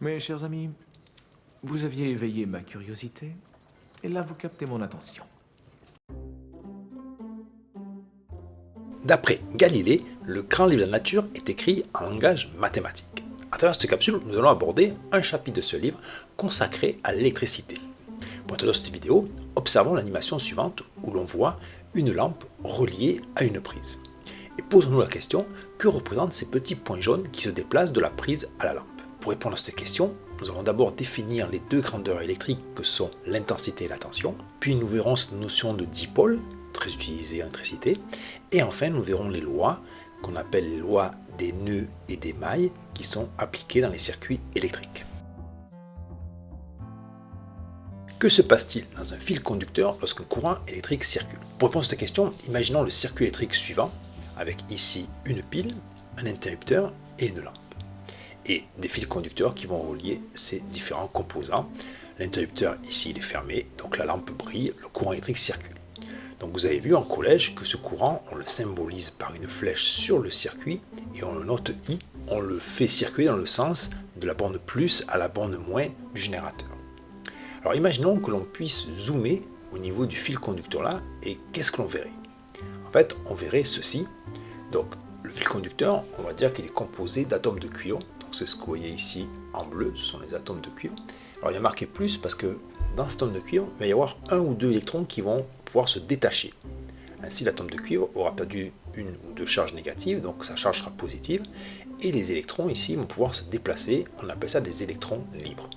Mes chers amis, vous aviez éveillé ma curiosité, et là vous captez mon attention. D'après Galilée, le grand livre de la nature est écrit en langage mathématique. À travers cette capsule, nous allons aborder un chapitre de ce livre consacré à l'électricité. Pour introduire cette vidéo, observons l'animation suivante où l'on voit une lampe reliée à une prise. Et posons-nous la question, que représentent ces petits points jaunes qui se déplacent de la prise à la lampe? Pour répondre à cette question, nous allons d'abord définir les deux grandeurs électriques que sont l'intensité et la tension, puis nous verrons cette notion de dipôle, très utilisée en électricité, et enfin nous verrons les lois qu'on appelle les lois des nœuds et des mailles qui sont appliquées dans les circuits électriques. Que se passe-t-il dans un fil conducteur lorsqu'un courant électrique circule? Pour répondre à cette question, imaginons le circuit électrique suivant, avec ici une pile, un interrupteur et une lampe. Et des fils conducteurs qui vont relier ces différents composants. L'interrupteur ici il est fermé, donc la lampe brille, le courant électrique circule. Donc vous avez vu en collège que ce courant, on le symbolise par une flèche sur le circuit et on le note I, on le fait circuler dans le sens de la borne plus à la borne moins du générateur. Alors imaginons que l'on puisse zoomer au niveau du fil conducteur là, et qu'est-ce que l'on verrait? En fait, on verrait ceci. Donc le fil conducteur, on va dire qu'il est composé d'atomes de cuivre. Donc c'est ce que vous voyez ici en bleu, ce sont les atomes de cuivre. Alors il y a marqué plus parce que dans cet atome de cuivre, il va y avoir un ou deux électrons qui vont pouvoir se détacher. Ainsi l'atome de cuivre aura perdu une ou deux charges négatives, donc sa charge sera positive, et les électrons ici vont pouvoir se déplacer, on appelle ça des électrons libres.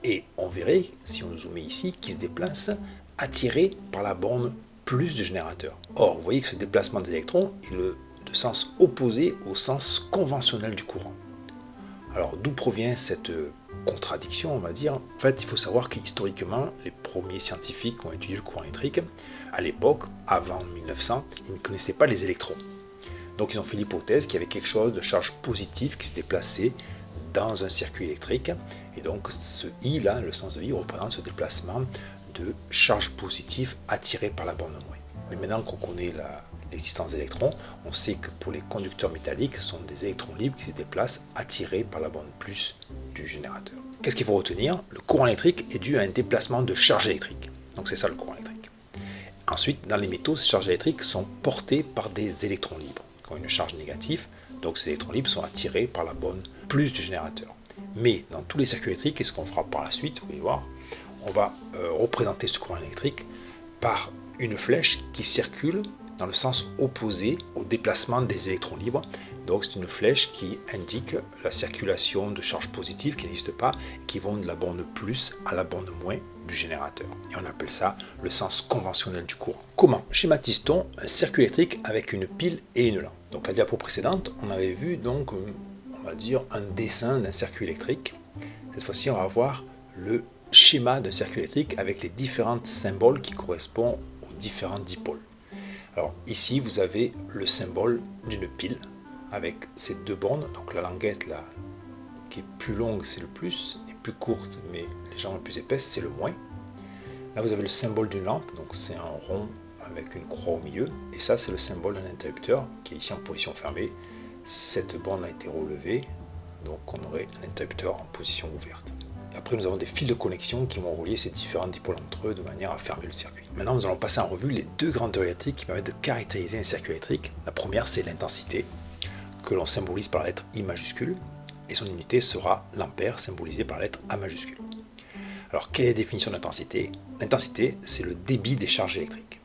Et on verrait, si on zoomait ici, qu'ils se déplacent attirés par la borne plus du générateur. Or, vous voyez que ce déplacement des électrons est de sens opposé au sens conventionnel du courant. Alors, d'où provient cette contradiction, on va dire? En fait, il faut savoir que historiquement, les premiers scientifiques qui ont étudié le courant électrique, à l'époque, avant 1900, ils ne connaissaient pas les électrons. Donc, ils ont fait l'hypothèse qu'il y avait quelque chose de charge positive qui se déplaçait dans un circuit électrique. Et donc, ce I, là, le sens de I, représente ce déplacement de charge positive attirée par la borne moins. Mais maintenant qu'on connaît l'existence des électrons, on sait que pour les conducteurs métalliques, ce sont des électrons libres qui se déplacent attirés par la borne plus du générateur. Qu'est-ce qu'il faut retenir? Le courant électrique est dû à un déplacement de charge électrique. Donc c'est ça le courant électrique. Ensuite, dans les métaux, ces charges électriques sont portées par des électrons libres qui ont une charge négative. Donc ces électrons libres sont attirés par la borne plus du générateur. Mais dans tous les circuits électriques, et ce qu'on fera par la suite, vous allez voir, on va représenter ce courant électrique par une flèche qui circule dans le sens opposé au déplacement des électrons libres. Donc c'est une flèche qui indique la circulation de charges positives qui n'existent pas, qui vont de la borne plus à la borne moins du générateur. Et on appelle ça le sens conventionnel du courant. Comment schématise-t-on un circuit électrique avec une pile et une lampe? Donc la diapo précédente, on avait vu donc, on va dire, un dessin d'un circuit électrique. Cette fois-ci, on va voir le schéma d'un circuit électrique avec les différents symboles qui correspondent aux différents dipôles. Alors ici, vous avez le symbole d'une pile avec ces deux bornes. Donc la languette là, qui est plus longue, c'est le plus, et plus courte, mais légèrement plus épaisse, c'est le moins. Là, vous avez le symbole d'une lampe, donc c'est un rond avec une croix au milieu. Et ça, c'est le symbole d'un interrupteur qui est ici en position fermée. Cette borne a été relevée, donc on aurait un interrupteur en position ouverte. Après, nous avons des fils de connexion qui vont relier ces différents dipôles entre eux de manière à fermer le circuit. Maintenant, nous allons passer en revue les deux grandeurs électriques qui permettent de caractériser un circuit électrique. La première, c'est l'intensité, que l'on symbolise par la lettre I majuscule, et son unité sera l'ampère, symbolisé par la lettre A majuscule. Alors, quelle est la définition d'intensité? L'intensité, c'est le débit des charges électriques.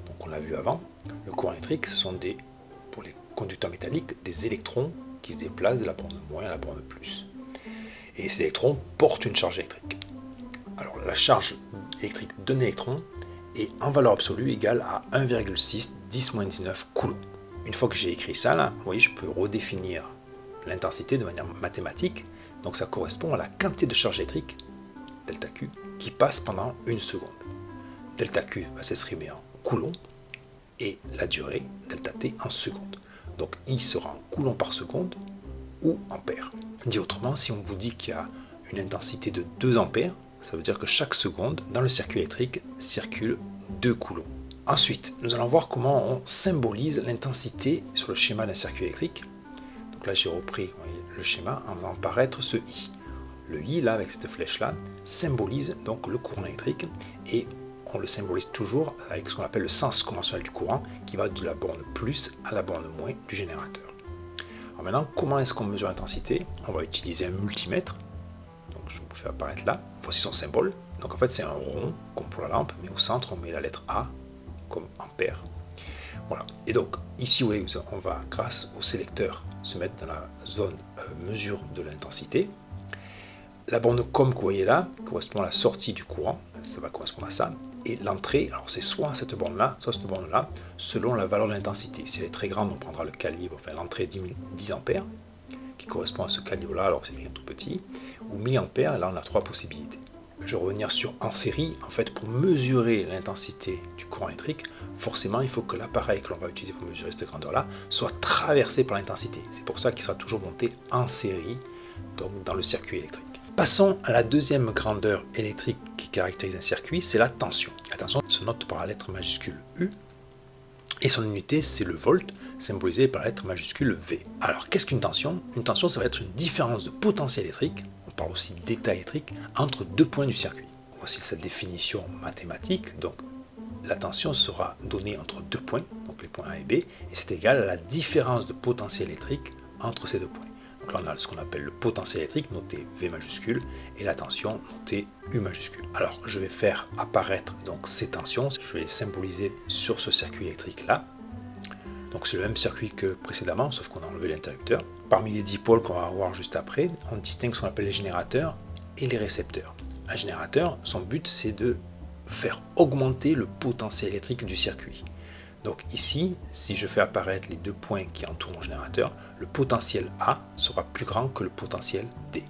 Donc, on l'a vu avant, le courant électrique, ce sont pour les conducteurs métalliques, des électrons qui se déplacent de la borne moins à la borne plus. Et ces électrons portent une charge électrique. Alors la charge électrique d'un électron est en valeur absolue égale à 1,6 10-19 coulombs. Une fois que j'ai écrit ça, là, vous voyez, je peux redéfinir l'intensité de manière mathématique. Donc ça correspond à la quantité de charge électrique, delta Q, qui passe pendant une seconde. Delta Q va s'exprimer en coulombs et la durée, delta T, en secondes. Donc I sera en coulombs par seconde ou ampères. Dit autrement, si on vous dit qu'il y a une intensité de 2 ampères, ça veut dire que chaque seconde, dans le circuit électrique, circule 2 coulombs. Ensuite, nous allons voir comment on symbolise l'intensité sur le schéma d'un circuit électrique. Donc là, j'ai repris le schéma en faisant apparaître ce I. Le I, là, avec cette flèche-là, symbolise donc le courant électrique et on le symbolise toujours avec ce qu'on appelle le sens conventionnel du courant qui va de la borne plus à la borne moins du générateur. Alors maintenant, comment est-ce qu'on mesure l'intensité? On va utiliser un multimètre. Donc je vous fais apparaître là. Voici son symbole. Donc en fait, c'est un rond comme pour la lampe, mais au centre, on met la lettre A comme ampère. Voilà. Et donc ici, vous voyez, on va, grâce au sélecteur, se mettre dans la zone mesure de l'intensité. La borne COM que vous voyez là correspond à la sortie du courant, ça va correspondre à ça. Et l'entrée, alors c'est soit cette borne-là, soit cette borne-là, selon la valeur de l'intensité. Si elle est très grande, on prendra le calibre, enfin l'entrée 10 ampères, qui correspond à ce calibre-là, alors c'est écrit tout petit, ou 1000 ampères, là on a 3 possibilités. Je vais revenir sur en série. En fait, pour mesurer l'intensité du courant électrique, forcément, il faut que l'appareil que l'on va utiliser pour mesurer cette grandeur-là soit traversé par l'intensité. C'est pour ça qu'il sera toujours monté en série, donc dans le circuit électrique. Passons à la deuxième grandeur électrique qui caractérise un circuit, c'est la tension. La tension se note par la lettre majuscule U, et son unité, c'est le volt, symbolisé par la lettre majuscule V. Alors, qu'est-ce qu'une tension? Une tension, ça va être une différence de potentiel électrique, on parle aussi d'état électrique, entre deux points du circuit. Voici sa définition mathématique. Donc, la tension sera donnée entre deux points, donc les points A et B, et c'est égal à la différence de potentiel électrique entre ces deux points. Donc là, on a ce qu'on appelle le potentiel électrique, noté V majuscule, et la tension, notée U majuscule. Alors, je vais faire apparaître donc ces tensions, je vais les symboliser sur ce circuit électrique-là. Donc c'est le même circuit que précédemment, sauf qu'on a enlevé l'interrupteur. Parmi les dipôles qu'on va voir juste après, on distingue ce qu'on appelle les générateurs et les récepteurs. Un générateur, son but, c'est de faire augmenter le potentiel électrique du circuit. Donc ici, si je fais apparaître les deux points qui entourent mon générateur, le potentiel A sera plus grand que le potentiel D.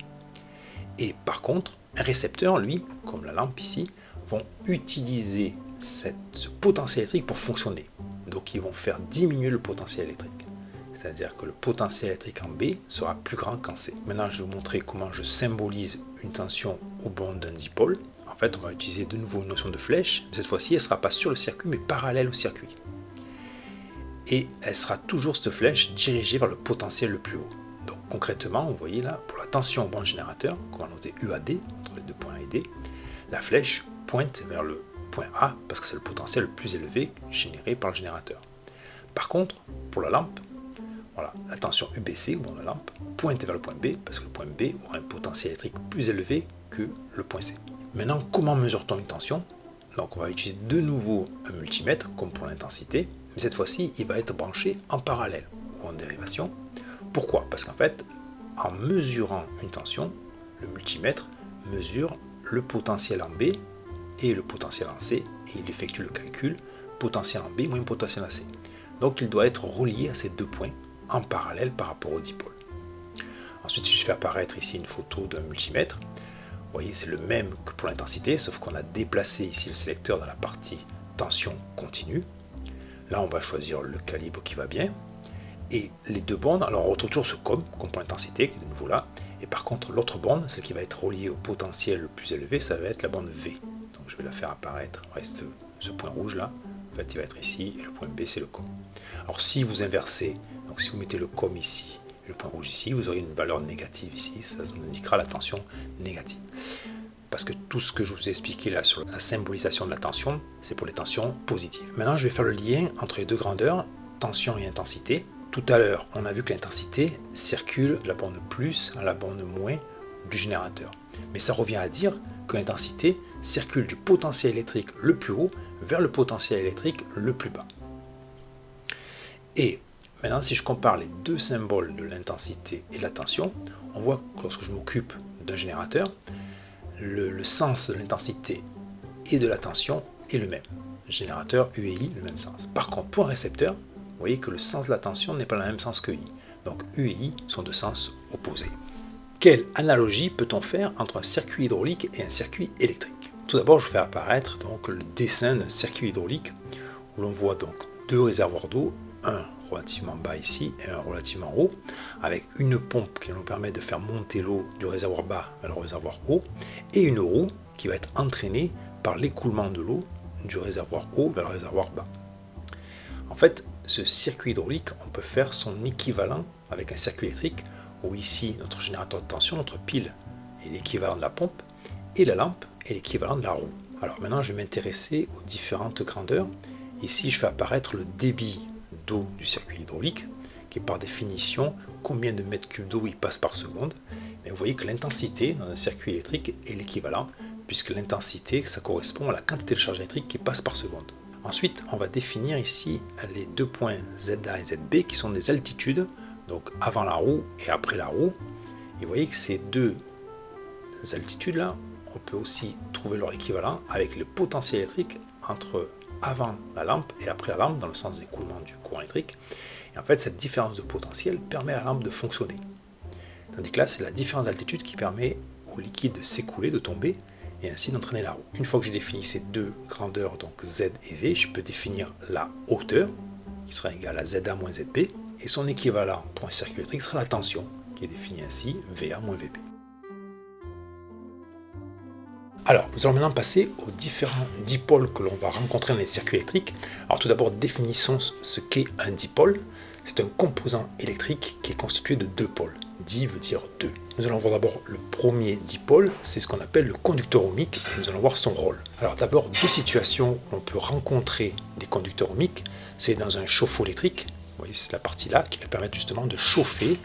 Et par contre, un récepteur, lui, comme la lampe ici, vont utiliser ce potentiel électrique pour fonctionner. Donc ils vont faire diminuer le potentiel électrique. C'est-à-dire que le potentiel électrique en B sera plus grand qu'en C. Maintenant, je vais vous montrer comment je symbolise une tension au bornes d'un dipôle. En fait, on va utiliser de nouveau une notion de flèche. Cette fois-ci, elle ne sera pas sur le circuit, mais parallèle au circuit. Et elle sera toujours, cette flèche, dirigée vers le potentiel le plus haut. Donc concrètement, vous voyez là, pour la tension au borne générateur, qu'on va noter UAD, entre les deux points A et D, la flèche pointe vers le point A, parce que c'est le potentiel le plus élevé généré par le générateur. Par contre, pour la lampe, voilà, la tension UBC, ou la lampe, pointe vers le point B, parce que le point B aura un potentiel électrique plus élevé que le point C. Maintenant, comment mesure-t-on une tension? Donc on va utiliser de nouveau un multimètre, comme pour l'intensité, mais cette fois-ci, il va être branché en parallèle, ou en dérivation. Pourquoi? Parce qu'en fait, en mesurant une tension, le multimètre mesure le potentiel en B et le potentiel en C, et il effectue le calcul potentiel en B moins potentiel en C. Donc il doit être relié à ces deux points en parallèle par rapport au dipôle. Ensuite, si je fais apparaître ici une photo d'un multimètre, vous voyez, c'est le même que pour l'intensité, sauf qu'on a déplacé ici le sélecteur dans la partie tension continue. Là, on va choisir le calibre qui va bien. Et les deux bornes, alors on retrouve toujours ce COM, comme pour l'intensité, qui est de nouveau là. Et par contre, l'autre borne, celle qui va être reliée au potentiel le plus élevé, ça va être la borne V. Donc je vais la faire apparaître. Reste ce point rouge là. En fait, il va être ici, et le point B, c'est le COM. Alors si vous inversez, donc si vous mettez le COM ici, et le point rouge ici, vous aurez une valeur négative ici, ça vous indiquera la tension négative. Parce que tout ce que je vous ai expliqué là sur la symbolisation de la tension, c'est pour les tensions positives. Maintenant, je vais faire le lien entre les deux grandeurs, tension et intensité. Tout à l'heure, on a vu que l'intensité circule de la borne plus à la borne moins du générateur. Mais ça revient à dire que l'intensité circule du potentiel électrique le plus haut vers le potentiel électrique le plus bas. Et maintenant, si je compare les deux symboles de l'intensité et de la tension, on voit que lorsque je m'occupe d'un générateur, le sens de l'intensité et de la tension est le même. Générateur U et I, le même sens. Par contre, pour un récepteur, vous voyez que le sens de la tension n'est pas le même sens que I. Donc U et I sont de sens opposés. Quelle analogie peut-on faire entre un circuit hydraulique et un circuit électrique? Tout d'abord, je fais apparaître donc le dessin d'un circuit hydraulique où l'on voit donc deux réservoirs d'eau, un relativement bas ici et un relativement haut, avec une pompe qui nous permet de faire monter l'eau du réservoir bas vers le réservoir haut, et une roue qui va être entraînée par l'écoulement de l'eau du réservoir haut vers le réservoir bas. En fait, ce circuit hydraulique, on peut faire son équivalent avec un circuit électrique, où ici, notre générateur de tension, notre pile est l'équivalent de la pompe, et la lampe est l'équivalent de la roue. Alors maintenant, je vais m'intéresser aux différentes grandeurs. Ici, je fais apparaître le débit d'eau du circuit hydraulique, qui est par définition combien de mètres cubes d'eau il passe par seconde. Mais vous voyez que l'intensité dans un circuit électrique est l'équivalent, puisque l'intensité, ça correspond à la quantité de charge électrique qui passe par seconde. Ensuite, on va définir ici les deux points ZA et ZB, qui sont des altitudes, donc avant la roue et après la roue. Et vous voyez que ces deux altitudes-là, on peut aussi trouver leur équivalent avec le potentiel électrique entre avant la lampe et après la lampe, dans le sens d'écoulement du courant électrique. Et en fait, cette différence de potentiel permet à la lampe de fonctionner. Tandis que là, c'est la différence d'altitude qui permet au liquide de s'écouler, de tomber, et ainsi d'entraîner la roue. Une fois que j'ai défini ces deux grandeurs, donc Z et V, je peux définir la hauteur, qui sera égale à ZA moins ZB, et son équivalent pour un circuit électrique sera la tension, qui est définie ainsi, VA moins VB. Alors, nous allons maintenant passer aux différents dipôles que l'on va rencontrer dans les circuits électriques. Alors tout d'abord, définissons ce qu'est un dipôle. C'est un composant électrique qui est constitué de deux pôles. Di veut dire deux. Nous allons voir d'abord le premier dipôle, c'est ce qu'on appelle le conducteur ohmique, et nous allons voir son rôle. Alors d'abord, deux situations où on peut rencontrer des conducteurs ohmiques, c'est dans un chauffe-eau électrique, vous voyez, c'est la partie là qui va permettre justement de chauffer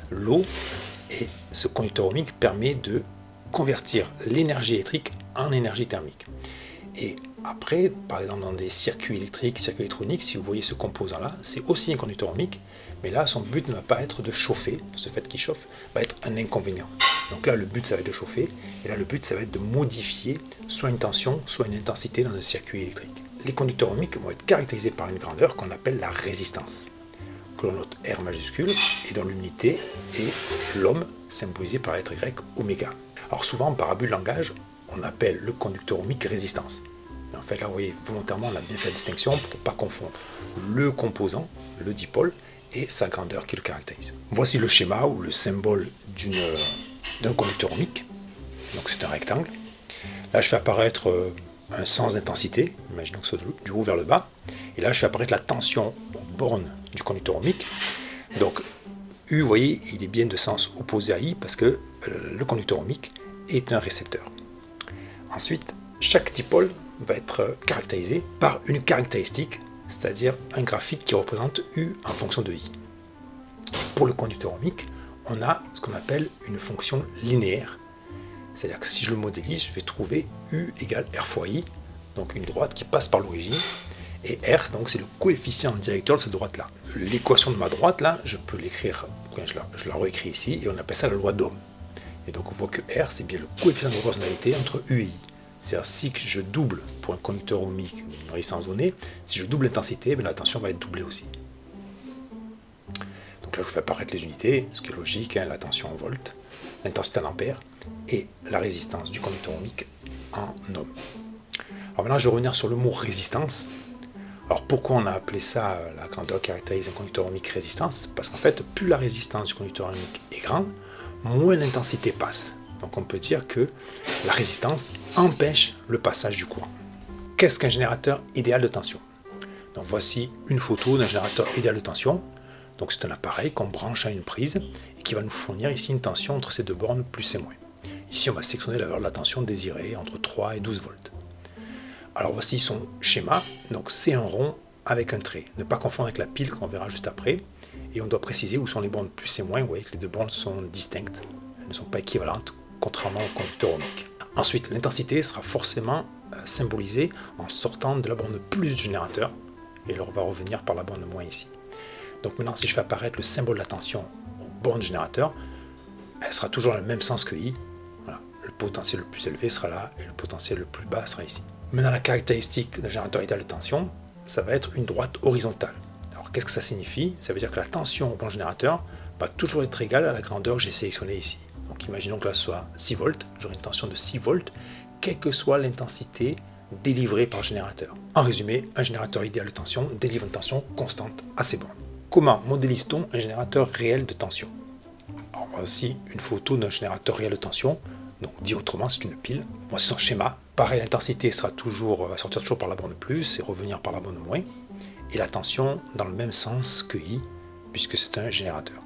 l'eau, et ce conducteur ohmique permet de convertir l'énergie électrique en énergie thermique. Et après, par exemple dans des circuits électriques, circuits électroniques, si vous voyez ce composant-là, c'est aussi un conducteur ohmique, mais là son but ne va pas être de chauffer, ce fait qu'il chauffe va être un inconvénient. Donc là le but ça va être de chauffer, et là le but ça va être de modifier soit une tension, soit une intensité dans un circuit électrique. Les conducteurs ohmiques vont être caractérisés par une grandeur qu'on appelle la résistance, que l'on note R majuscule, et dont l'unité est l'ohm, symbolisé par la lettre grecque oméga. Alors souvent, par abus de langage, on appelle le conducteur ohmique résistance. Mais en fait, là, vous voyez, volontairement, on a bien fait la distinction pour ne pas confondre le composant, le dipôle, et sa grandeur qui le caractérise. Voici le schéma ou le symbole d'un conducteur ohmique. Donc c'est un rectangle. Là, je fais apparaître un sens d'intensité, imaginons que ce soit du haut vers le bas. Et là, je fais apparaître la tension aux bornes du conducteur ohmique. Donc, U, vous voyez, il est bien de sens opposé à I parce que le conducteur ohmique est un récepteur. Ensuite, chaque dipôle va être caractérisé par une caractéristique, c'est-à-dire un graphique qui représente U en fonction de I. Pour le conducteur ohmique, on a ce qu'on appelle une fonction linéaire. C'est-à-dire que si je le modélise, je vais trouver U égale R fois I, donc une droite qui passe par l'origine, et R, donc c'est le coefficient directeur de cette droite-là. L'équation de ma droite-là, je peux l'écrire, je la réécris ici, et on appelle ça la loi d'Ohm. Et donc on voit que R, c'est bien le coefficient de proportionnalité entre U et I. C'est-à-dire si je double pour un conducteur ohmique une résistance donnée, si je double l'intensité, la tension va être doublée aussi. Donc là je fais apparaître les unités, ce qui est logique, la tension en volts, l'intensité en ampères, et la résistance du conducteur ohmique en ohm. Alors maintenant je vais revenir sur le mot résistance. Alors pourquoi on a appelé ça la grandeur caractérise un conducteur ohmique résistance? Parce qu'en fait, plus la résistance du conducteur ohmique est grande, moins l'intensité passe. Donc on peut dire que la résistance empêche le passage du courant. Qu'est-ce qu'un générateur idéal de tension? Donc voici une photo d'un générateur idéal de tension. Donc c'est un appareil qu'on branche à une prise et qui va nous fournir ici une tension entre ces deux bornes plus et moins. Ici on va sélectionner la valeur de la tension désirée entre 3 et 12 volts. Alors voici son schéma, donc c'est un rond avec un trait. Ne pas confondre avec la pile qu'on verra juste après. Et on doit préciser où sont les bornes plus et moins. Vous voyez que les deux bornes sont distinctes, elles ne sont pas équivalentes, contrairement au conducteur ohmique. Ensuite, l'intensité sera forcément symbolisée en sortant de la borne plus du générateur, et elle va revenir par la borne moins ici. Donc maintenant, si je fais apparaître le symbole de la tension aux bornes du générateur, elle sera toujours dans le même sens que I. Voilà. Le potentiel le plus élevé sera là, et le potentiel le plus bas sera ici. Maintenant, la caractéristique d'un générateur idéal de tension, ça va être une droite horizontale. Alors, qu'est-ce que ça signifie? Ça veut dire que la tension au plan générateur va toujours être égale à la grandeur que j'ai sélectionnée ici. Donc, imaginons que là soit 6 volts, j'aurai une tension de 6 volts, quelle que soit l'intensité délivrée par le générateur. En résumé, un générateur idéal de tension délivre une tension constante à ses bornes. Comment modélise-t-on un générateur réel de tension? Alors, voici une photo d'un générateur réel de tension. Donc, dit autrement, c'est une pile. Voici son schéma. Pareil, l'intensité va sortir toujours par la borne plus et revenir par la borne moins. Et la tension dans le même sens que I, puisque c'est un générateur.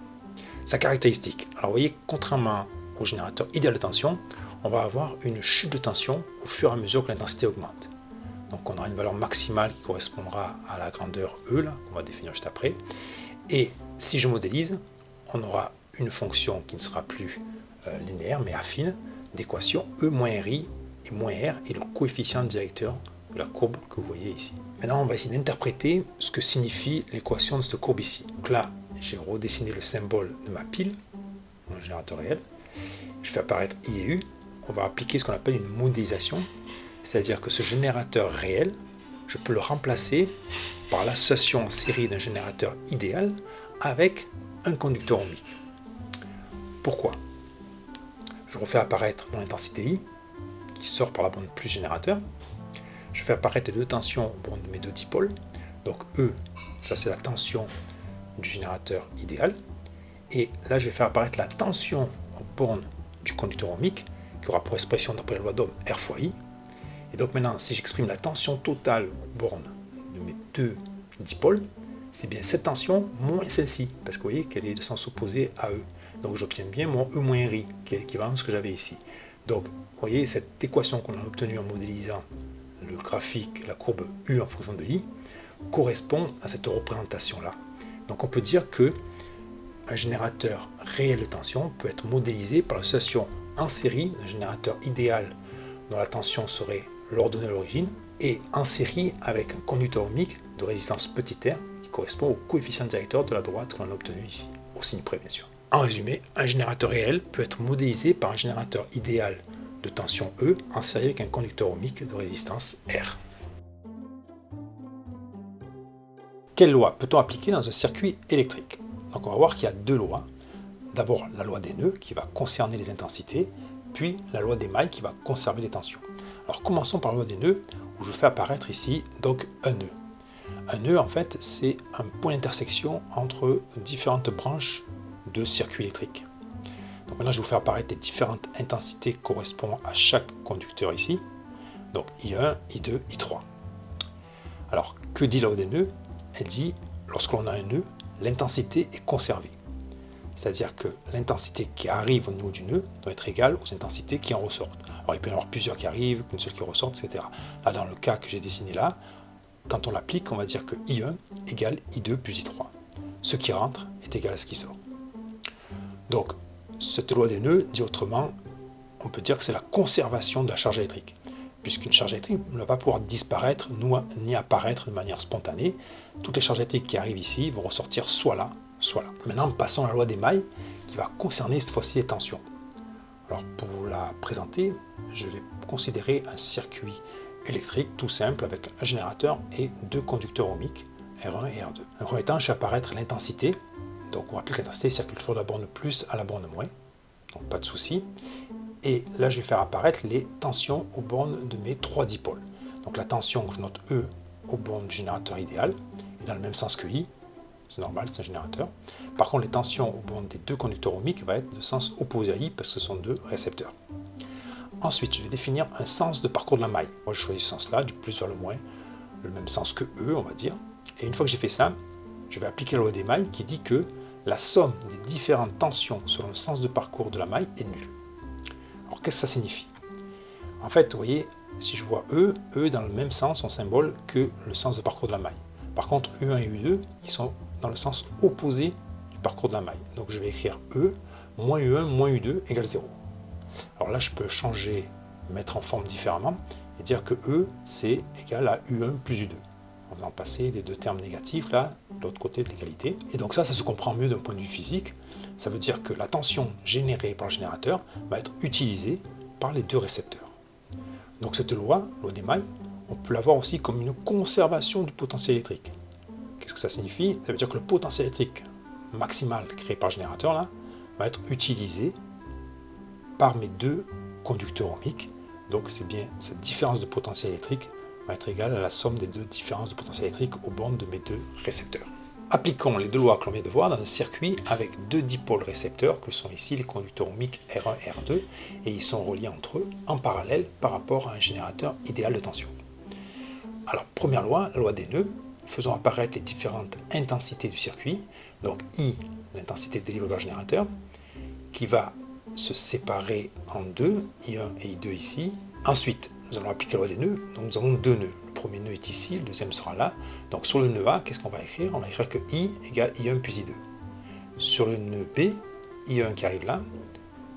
Sa caractéristique. Alors, vous voyez, contrairement au générateur idéal de tension, on va avoir une chute de tension au fur et à mesure que l'intensité augmente. Donc on aura une valeur maximale qui correspondra à la grandeur E, là, qu'on va définir juste après. Et si je modélise, on aura une fonction qui ne sera plus linéaire, mais affine, d'équation E moins RI et moins R est le coefficient directeur de la courbe que vous voyez ici. Maintenant, on va essayer d'interpréter ce que signifie l'équation de cette courbe ici. Donc là, j'ai redessiné le symbole de ma pile, mon générateur réel. Je fais apparaître I et U. On va appliquer ce qu'on appelle une modélisation, c'est-à-dire que ce générateur réel, je peux le remplacer par l'association en série d'un générateur idéal avec un conducteur ohmique. Pourquoi? Je refais apparaître mon intensité I, qui sort par la bande plus générateur. Je fais apparaître les deux tensions au bord de mes deux dipôles. Donc E, ça c'est la tension du générateur idéal. Et là, je vais faire apparaître la tension aux bornes du conducteur ohmique, qui aura pour expression d'après la loi d'Ohm R fois I. Et donc maintenant, si j'exprime la tension totale aux bornes de mes deux dipôles, c'est bien cette tension moins celle-ci, parce que vous voyez qu'elle est de sens opposé à E. Donc j'obtiens bien mon E moins RI, qui est l'équivalent de ce que j'avais ici. Donc vous voyez, cette équation qu'on a obtenue en modélisant le graphique, la courbe U en fonction de I, correspond à cette représentation-là. Donc on peut dire que un générateur réel de tension peut être modélisé par l'association en série d'un générateur idéal dont la tension serait l'ordonnée à l'origine, et en série avec un conducteur ohmique de résistance petit r qui correspond au coefficient directeur de la droite qu'on a obtenu ici, au signe près bien sûr. En résumé, un générateur réel peut être modélisé par un générateur idéal de tension E en série avec un conducteur ohmique de résistance R. Quelle loi peut-on appliquer dans un circuit électrique? Donc on va voir qu'il y a deux lois. D'abord la loi des nœuds qui va concerner les intensités, puis la loi des mailles qui va conserver les tensions. Alors commençons par la loi des nœuds, où je fais apparaître ici donc un nœud. Un nœud en fait c'est un point d'intersection entre différentes branches de circuit électrique. Donc maintenant je vais vous faire apparaître les différentes intensités correspondant à chaque conducteur ici. Donc I1, I2, I3. Alors que dit la loi des nœuds? Elle dit lorsque l'on a un nœud, l'intensité est conservée. C'est-à-dire que l'intensité qui arrive au niveau du nœud doit être égale aux intensités qui en ressortent. Alors il peut y en avoir plusieurs qui arrivent, qu'une seule qui ressorte, etc. Là, dans le cas que j'ai dessiné là, quand on l'applique, on va dire que I1 égale I2 plus I3. Ce qui rentre est égal à ce qui sort. Donc, cette loi des nœuds, dit autrement, on peut dire que c'est la conservation de la charge électrique. Puisqu'une charge électrique ne va pas pouvoir disparaître ni apparaître de manière spontanée. Toutes les charges électriques qui arrivent ici vont ressortir soit là, soit là. Maintenant, passons à la loi des mailles qui va concerner cette fois-ci les tensions. Alors, pour vous la présenter, je vais considérer un circuit électrique tout simple avec un générateur et deux conducteurs ohmiques, R1 et R2. En premier temps, je fais apparaître l'intensité. Donc, on rappelle que l'intensité circule toujours de la borne plus à la borne moins. Donc, pas de souci. Et là, je vais faire apparaître les tensions aux bornes de mes trois dipôles. Donc, la tension que je note E aux bornes du générateur idéal est dans le même sens que I. C'est normal, c'est un générateur. Par contre, les tensions aux bornes des deux conducteurs ohmiques vont être de sens opposé à I parce que ce sont deux récepteurs. Ensuite, je vais définir un sens de parcours de la maille. Moi, je choisis ce sens-là, du plus vers le moins, le même sens que E, on va dire. Et une fois que j'ai fait ça, je vais appliquer la loi des mailles qui dit que la somme des différentes tensions selon le sens de parcours de la maille est nulle. Alors, qu'est-ce que ça signifie? En fait, vous voyez, si je vois E est dans le même sens, son symbole, que le sens de parcours de la maille. Par contre, U1 et U2, ils sont dans le sens opposé du parcours de la maille. Donc, je vais écrire E moins U1 moins U2 égale 0. Alors là, je peux changer, mettre en forme différemment, et dire que E, c'est égal à U1 plus U2. En faisant passer les deux termes négatifs, là, de l'autre côté de l'égalité. Et donc ça se comprend mieux d'un point de vue physique. Ça veut dire que la tension générée par le générateur va être utilisée par les deux récepteurs. Donc cette loi des mailles, on peut la voir aussi comme une conservation du potentiel électrique. Qu'est-ce que ça signifie? Ça veut dire que le potentiel électrique maximal créé par le générateur, là, va être utilisé par mes deux conducteurs ohmiques. Donc c'est bien cette différence de potentiel électrique va être égale à la somme des deux différences de potentiel électrique aux bornes de mes deux récepteurs. Appliquons les deux lois que l'on vient de voir dans un circuit avec deux dipôles récepteurs que sont ici les conducteurs ohmiques R1 et R2 et ils sont reliés entre eux en parallèle par rapport à un générateur idéal de tension. Alors première loi, la loi des nœuds, faisons apparaître les différentes intensités du circuit, donc I, l'intensité délivrée par le générateur, qui va se séparer en deux, I1 et I2 ici. Ensuite, nous allons appliquer la loi des nœuds. Donc nous avons deux nœuds. Le premier nœud est ici, le deuxième sera là. Donc sur le nœud A, qu'est-ce qu'on va écrire? On va écrire que I égale I1 plus I2. Sur le nœud B, I1 qui arrive là,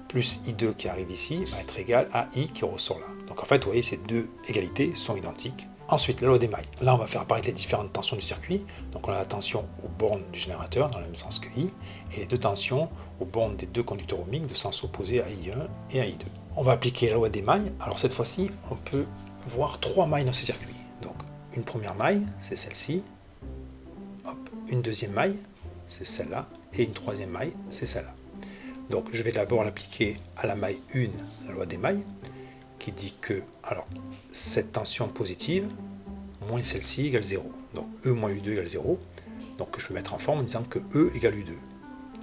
plus I2 qui arrive ici, va être égal à I qui ressort là. Donc en fait, vous voyez, ces deux égalités sont identiques. Ensuite, la loi des mailles. Là, on va faire apparaître les différentes tensions du circuit. Donc on a la tension aux bornes du générateur, dans le même sens que I, et les deux tensions aux bornes des deux conducteurs ohmiques de sens opposé à I1 et à I2. On va appliquer la loi des mailles. Alors cette fois-ci, on peut voir trois mailles dans ce circuit. Donc une première maille, c'est celle-ci. Hop. Une deuxième maille, c'est celle-là. Et une troisième maille, c'est celle-là. Donc je vais d'abord l'appliquer à la maille 1, la loi des mailles, qui dit que alors, cette tension positive moins celle-ci égale 0. Donc E moins U2 égale 0. Donc je peux mettre en forme en disant que E égale U2.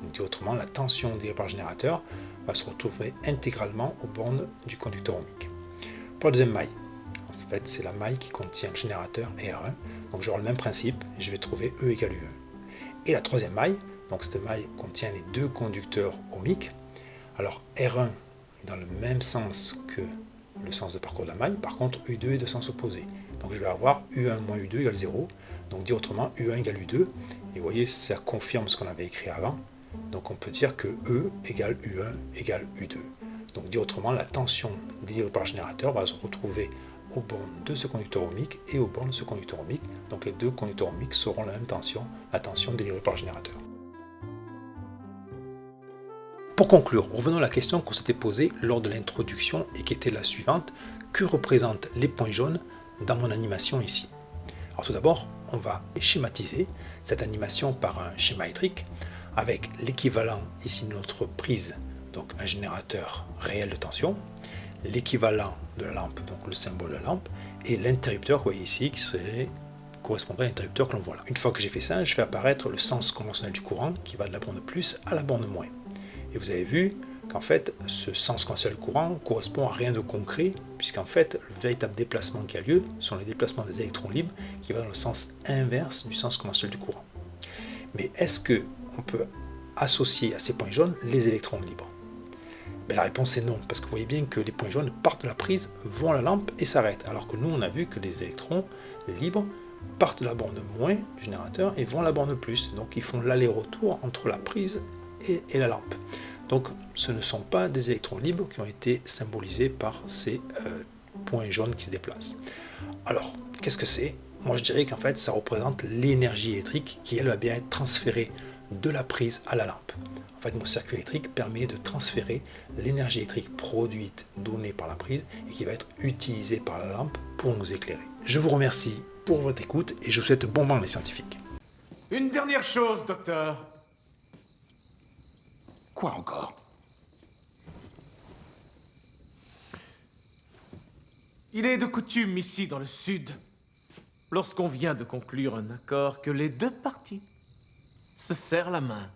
Donc dit autrement, la tension dérivée par le générateur va se retrouver intégralement aux bornes du conducteur ohmique. Pour la deuxième maille, en fait c'est la maille qui contient le générateur et R1. Donc j'aurai le même principe, je vais trouver E égale U1. Et la troisième maille, donc cette maille contient les deux conducteurs ohmiques. Alors R1 est dans le même sens que le sens de parcours de la maille, par contre U2 est de sens opposé. Donc je vais avoir U1 moins U2 égale 0. Donc dit autrement, U1 égale U2. Et vous voyez, ça confirme ce qu'on avait écrit avant. Donc on peut dire que E égale U1 égale U2. Donc dit autrement, la tension dérivée par le générateur va se retrouver aux bornes de ce conducteur ohmique et aux bornes de ce conducteur ohmique. Donc les deux conducteurs ohmiques seront la même tension, la tension délivrée par le générateur. Pour conclure, revenons à la question qu'on s'était posée lors de l'introduction et qui était la suivante. Que représentent les points jaunes dans mon animation ici? Alors tout d'abord, on va schématiser cette animation par un schéma électrique avec l'équivalent ici de notre prise, donc un générateur réel de tension, l'équivalent de la lampe, donc le symbole de la lampe, et l'interrupteur que vous voyez ici qui correspondrait à l'interrupteur que l'on voit là. Une fois que j'ai fait ça, je fais apparaître le sens conventionnel du courant qui va de la borne plus à la borne moins. Et vous avez vu qu'en fait, ce sens conventionnel courant correspond à rien de concret, puisqu'en fait, le véritable déplacement qui a lieu sont les déplacements des électrons libres qui vont dans le sens inverse du sens conventionnel du courant. Mais est-ce qu'on peut associer à ces points jaunes les électrons libres? Ben, la réponse est non, parce que vous voyez bien que les points jaunes partent de la prise, vont à la lampe et s'arrêtent, alors que nous, on a vu que les électrons libres partent de la borne moins du générateur et vont à la borne plus. Donc ils font l'aller-retour entre la prise et la lampe. Donc ce ne sont pas des électrons libres qui ont été symbolisés par ces points jaunes qui se déplacent. Alors, qu'est-ce que c'est? Moi je dirais qu'en fait ça représente l'énergie électrique qui elle va bien être transférée de la prise à la lampe. En fait mon circuit électrique permet de transférer l'énergie électrique produite, donnée par la prise et qui va être utilisée par la lampe pour nous éclairer. Je vous remercie pour votre écoute et je vous souhaite bon vent les scientifiques. Une dernière chose, docteur. Quoi encore? Il est de coutume ici dans le Sud, lorsqu'on vient de conclure un accord, que les deux parties se serrent la main.